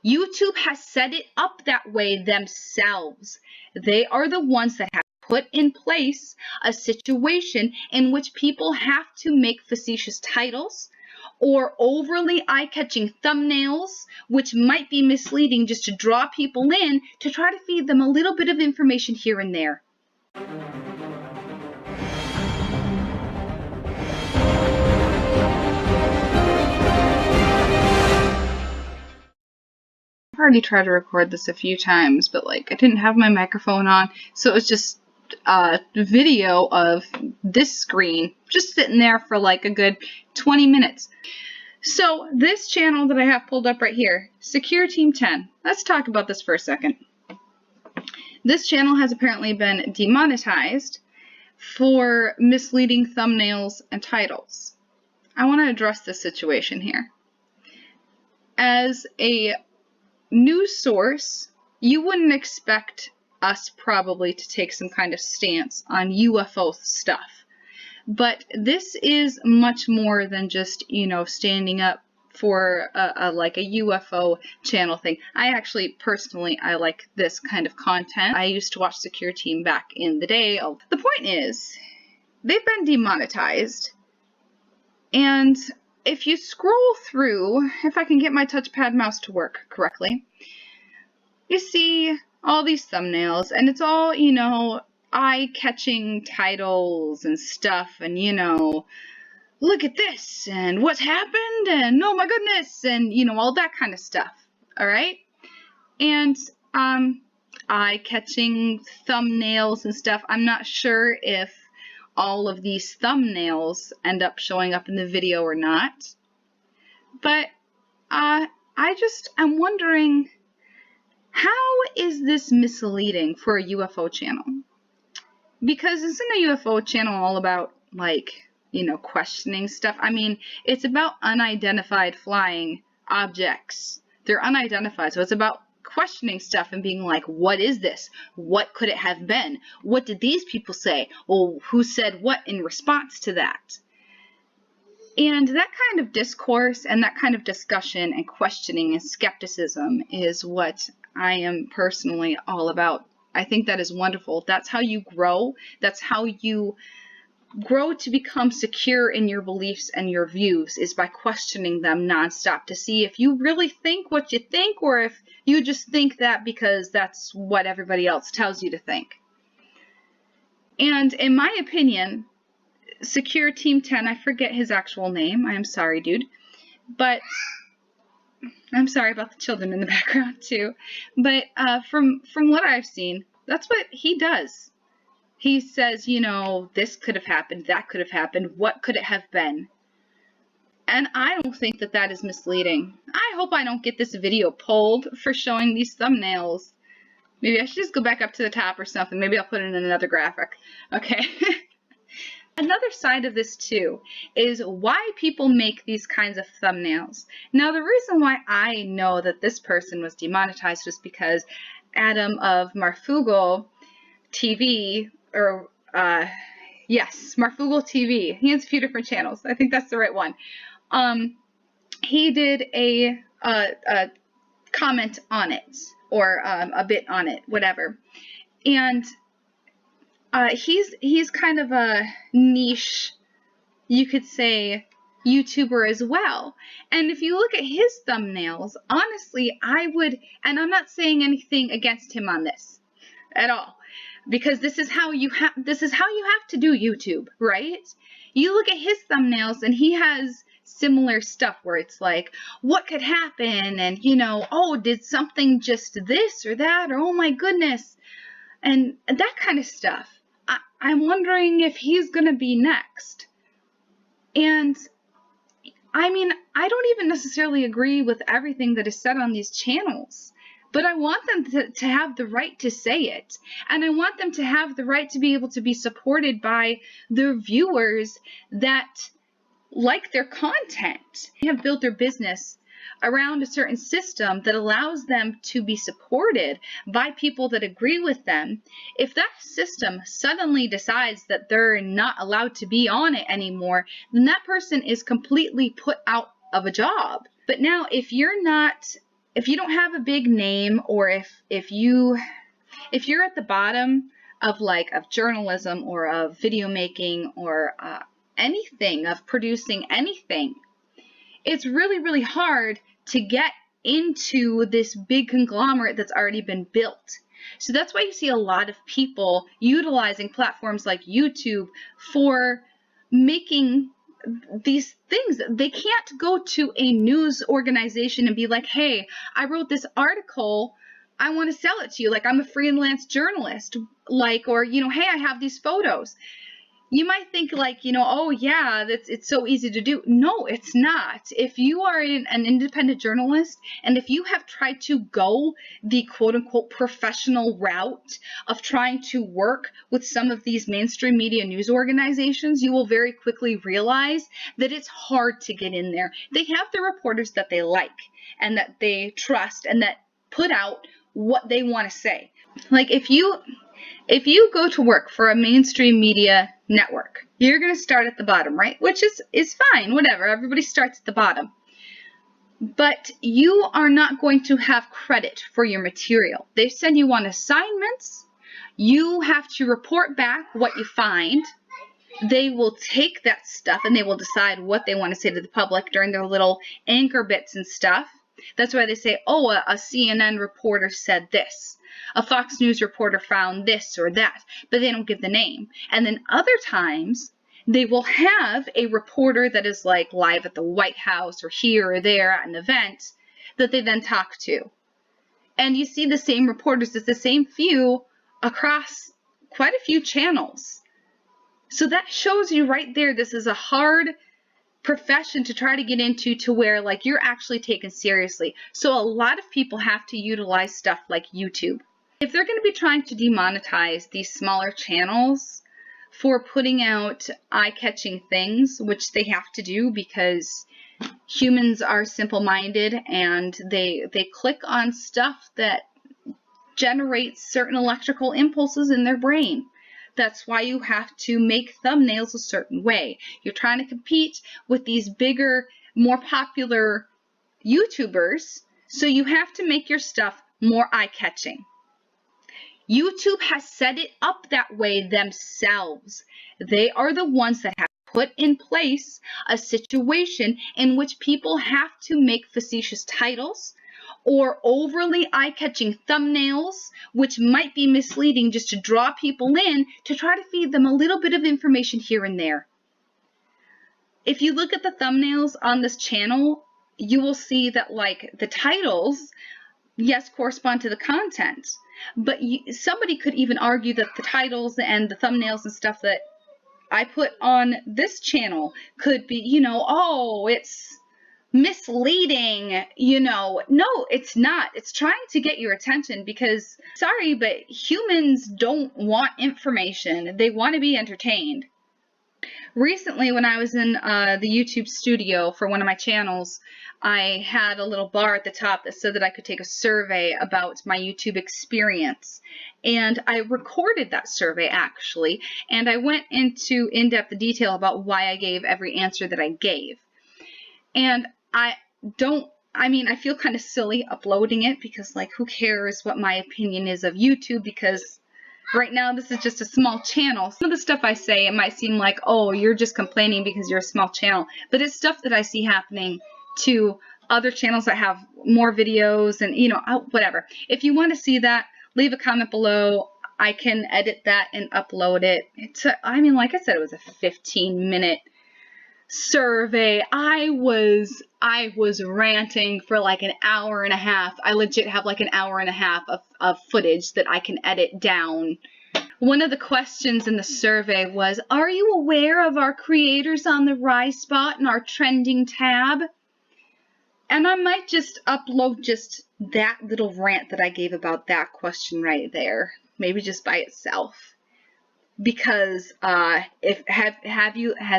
YouTube has set it up that way themselves. They are the ones that have put in place a situation in which people have to make facetious titles or overly eye-catching thumbnails, which might be misleading just to draw people in to try to feed them a little bit of information here and there. I've already tried to record this a few times, but I didn't have my microphone on, so it was just a video of this screen just sitting there for a good 20 minutes. So this channel that I have pulled up right here, Secure Team 10. Let's talk about this for a second. This channel has apparently been demonetized for misleading thumbnails and titles. I want to address this situation here. As a news source, you wouldn't expect us probably to take some kind of stance on UFO stuff. But this is much more than just, standing up for a UFO channel thing. I actually, personally, I like this kind of content. I used to watch Secure Team back in the day. The point is, they've been demonetized. And if you scroll through, if I can get my touchpad mouse to work correctly, you see all these thumbnails, and it's all, eye-catching titles and stuff, and, look at this, and what's happened, and oh my goodness, and, all that kind of stuff, all right? And, eye-catching thumbnails and stuff, I'm not sure if all of these thumbnails end up showing up in the video or not, but, I'm wondering, how is this misleading for a UFO channel? Because isn't a UFO channel all about, questioning stuff? I mean, it's about unidentified flying objects. They're unidentified, so it's about questioning stuff and being like, what is this? What could it have been? What did these people say? Well, who said what in response to that? And that kind of discourse and that kind of discussion and questioning and skepticism is what I am personally all about. I think that is wonderful. That's how you grow. That's how you grow to become secure in your beliefs and your views, is by questioning them nonstop to see if you really think what you think or if you just think that because that's what everybody else tells you to think. And in my opinion, Secure Team 10, I forget his actual name. I am sorry, dude. But I'm sorry about the children in the background too, but from what I've seen, that's what he does. He says, this could have happened, that could have happened, what could it have been? And I don't think that that is misleading. I hope I don't get this video pulled for showing these thumbnails. Maybe I should just go back up to the top or something. Maybe I'll put in another graphic. Okay. Another side of this too is why people make these kinds of thumbnails. Now the reason why I know that this person was demonetized was because Adam of Marfoogle TV, or yes, Marfoogle TV. He has a few different channels. I think that's the right one. He did a comment on it, or a bit on it, whatever, and he's kind of a niche, you could say, YouTuber as well. And if you look at his thumbnails, honestly, I would, and I'm not saying anything against him on this at all, because this is how you have to do YouTube, right? You look at his thumbnails and he has similar stuff where it's like, what could happen, and oh, did something just this or that, or oh my goodness, and that kind of stuff. I'm wondering if he's gonna be next. And I mean, I don't even necessarily agree with everything that is said on these channels, but I want them to have the right to say it. And I want them to have the right to be able to be supported by their viewers that like their content. They have built their business around a certain system that allows them to be supported by people that agree with them. If that system suddenly decides that they're not allowed to be on it anymore, then that person is completely put out of a job. But now, if you're not if you don't have a big name, or if you're at the bottom of journalism or of video making or anything, of producing anything, it's really, really hard to get into this big conglomerate that's already been built. So that's why you see a lot of people utilizing platforms like YouTube for making these things. They can't go to a news organization and be like, hey, I wrote this article, I want to sell it to you. Like, I'm a freelance journalist, or, hey, I have these photos. You might think oh yeah, it's so easy to do. No, it's not. If you are an independent journalist, and if you have tried to go the quote unquote professional route of trying to work with some of these mainstream media news organizations, you will very quickly realize that it's hard to get in there. They have the reporters that they like and that they trust and that put out what they want to say. Like, if you go to work for a mainstream media network, you're going to start at the bottom, right? Which is fine, whatever. Everybody starts at the bottom. But you are not going to have credit for your material. They send you on assignments. You have to report back what you find. They will take that stuff and they will decide what they want to say to the public during their little anchor bits and stuff. That's why they say, oh, a CNN reporter said this. A Fox News reporter found this or that, but they don't give the name. And then other times, they will have a reporter that is like live at the White House or here or there at an event that they then talk to. And you see the same reporters, it's the same few across quite a few channels. So that shows you right there, this is a hard profession to try to get into, to where you're actually taken seriously. So a lot of people have to utilize stuff like YouTube. If they're going to be trying to demonetize these smaller channels for putting out eye-catching things, which they have to do because humans are simple-minded and they click on stuff that generates certain electrical impulses in their brain. That's why you have to make thumbnails a certain way. You're trying to compete with these bigger, more popular YouTubers, so you have to make your stuff more eye-catching. YouTube has set it up that way themselves. They are the ones that have put in place a situation in which people have to make facetious titles or overly eye-catching thumbnails, which might be misleading just to draw people in to try to feed them a little bit of information here and there. If you look at the thumbnails on this channel, you will see that the titles, yes, correspond to the content, but somebody could even argue that the titles and the thumbnails and stuff that I put on this channel could be, oh, it's misleading, No, it's not. It's trying to get your attention because, sorry, but humans don't want information. They want to be entertained. Recently, when I was in the YouTube studio for one of my channels, I had a little bar at the top that said that I could take a survey about my YouTube experience. And I recorded that survey, actually, and I went into in-depth detail about why I gave every answer that I gave. And I feel kind of silly uploading it because, who cares what my opinion is of YouTube, because right now this is just a small channel. Some of the stuff I say, it might seem like, oh, you're just complaining because you're a small channel, but it's stuff that I see happening to other channels that have more videos and, whatever. If you want to see that, leave a comment below. I can edit that and upload it. Like I said, it was a 15-minute survey. I was ranting for an hour and a half. I legit have an hour and a half of footage that I can edit down. One of the questions in the survey was, are you aware of our creators on the Rise spot and our trending tab? And I might just upload just that little rant that I gave about that question right there, maybe just by itself. Because has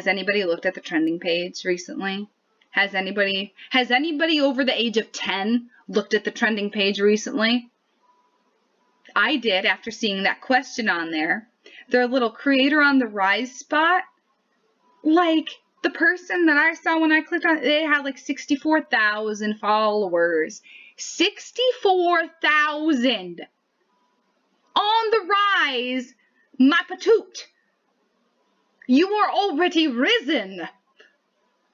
anybody looked at the trending page recently? Has anybody over the age of 10 looked at the trending page recently? I did after seeing that question on there. Their little creator on the Rise spot, the person that I saw when I clicked on it, they had 64,000 followers. 64,000. On the rise, my patoot. You are already risen.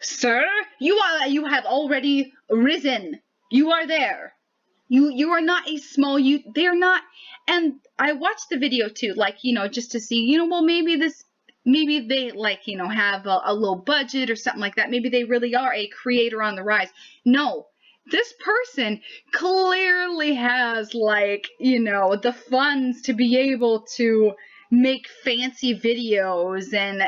Sir, you have already risen. You are there. You are not a small they're not. And I watched the video too, like, just to see, well, maybe they, like, have a low budget or something like that. Maybe they really are a creator on the rise. No, this person clearly has, like, the funds to be able to make fancy videos, and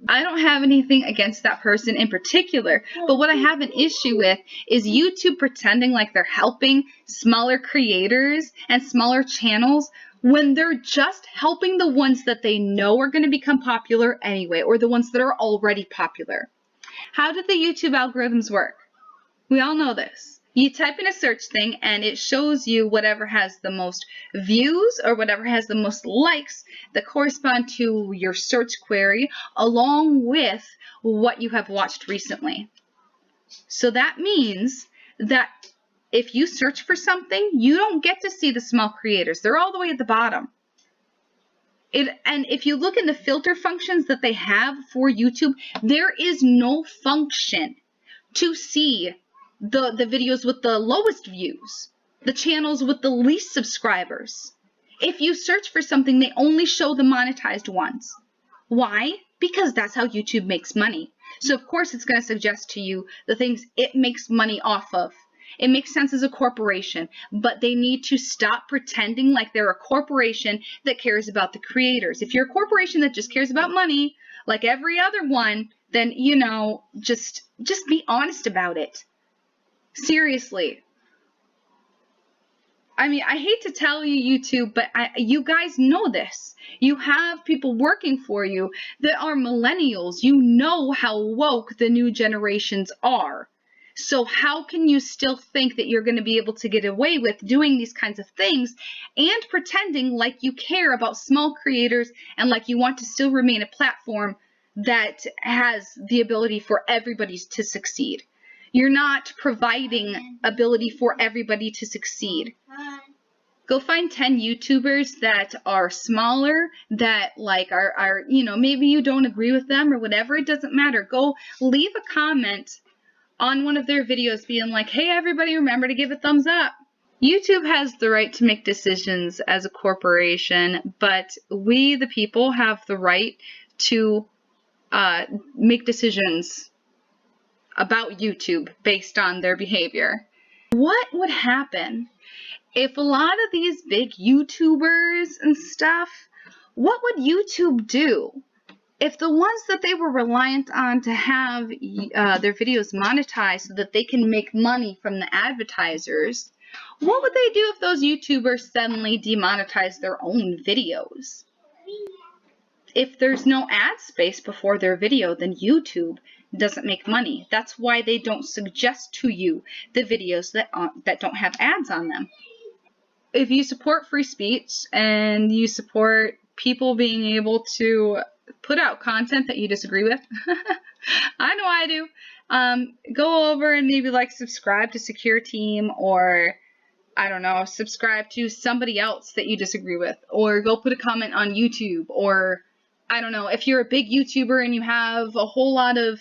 I don't have anything against that person in particular, but what I have an issue with is YouTube pretending like they're helping smaller creators and smaller channels when they're just helping the ones that they know are going to become popular anyway, or the ones that are already popular. How do the YouTube algorithms work? We all know this. You type in a search thing and it shows you whatever has the most views or whatever has the most likes that correspond to your search query, along with what you have watched recently. So that means that if you search for something, you don't get to see the small creators. They're all the way at the bottom. And if you look in the filter functions that they have for YouTube, there is no function to see the videos with the lowest views, the channels with the least subscribers. If you search for something, they only show the monetized ones. Why? Because that's how YouTube makes money. So of course it's going to suggest to you the things it makes money off of. It makes sense as a corporation, but they need to stop pretending like they're a corporation that cares about the creators. If you're a corporation that just cares about money, like every other one, then, just be honest about it. Seriously. I mean, I hate to tell you, YouTube, but you guys know this. You have people working for you that are millennials. You know how woke the new generations are. So how can you still think that you're going to be able to get away with doing these kinds of things and pretending like you care about small creators and like you want to still remain a platform that has the ability for everybody to succeed? You're not providing ability for everybody to succeed. Go find 10 YouTubers that are smaller, that like are maybe you don't agree with them or whatever. It doesn't matter. Go leave a comment on one of their videos being like, hey, everybody, remember to give a thumbs up. YouTube has the right to make decisions as a corporation, but we, the people, have the right to make decisions about YouTube based on their behavior. What would happen if a lot of these big YouTubers and stuff, what would YouTube do if the ones that they were reliant on to have their videos monetized so that they can make money from the advertisers, what would they do if those YouTubers suddenly demonetized their own videos? If there's no ad space before their video, then YouTube doesn't make money. That's why they don't suggest to you the videos that don't have ads on them. If you support free speech and you support people being able to put out content that you disagree with, I know I do, go over and maybe like subscribe to Secure Team, or I don't know, subscribe to somebody else that you disagree with, or go put a comment on YouTube, or I don't know, if you're a big YouTuber and you have a whole lot of,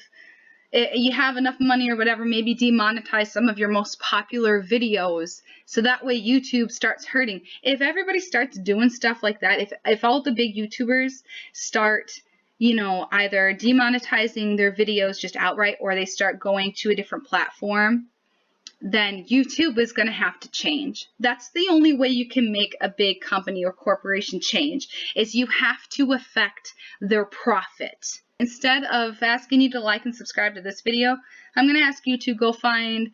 you have enough money or whatever, maybe demonetize some of your most popular videos so that way YouTube starts hurting. If everybody starts doing stuff like that, if all the big YouTubers start, either demonetizing their videos just outright, or they start going to a different platform, then YouTube is going to have to change. That's the only way you can make a big company or corporation change, is you have to affect their profit. Instead of asking you to like and subscribe to this video, I'm going to ask you to go find,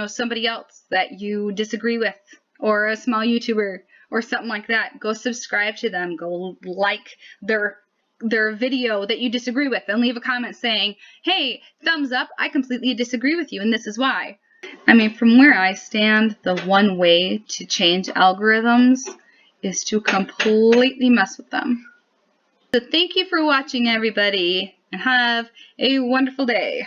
somebody else that you disagree with, or a small YouTuber or something like that. Go subscribe to them. Go like their video that you disagree with, and leave a comment saying, hey, thumbs up, I completely disagree with you and this is why. I mean, from where I stand, the one way to change algorithms is to completely mess with them. So thank you for watching, everybody, and have a wonderful day.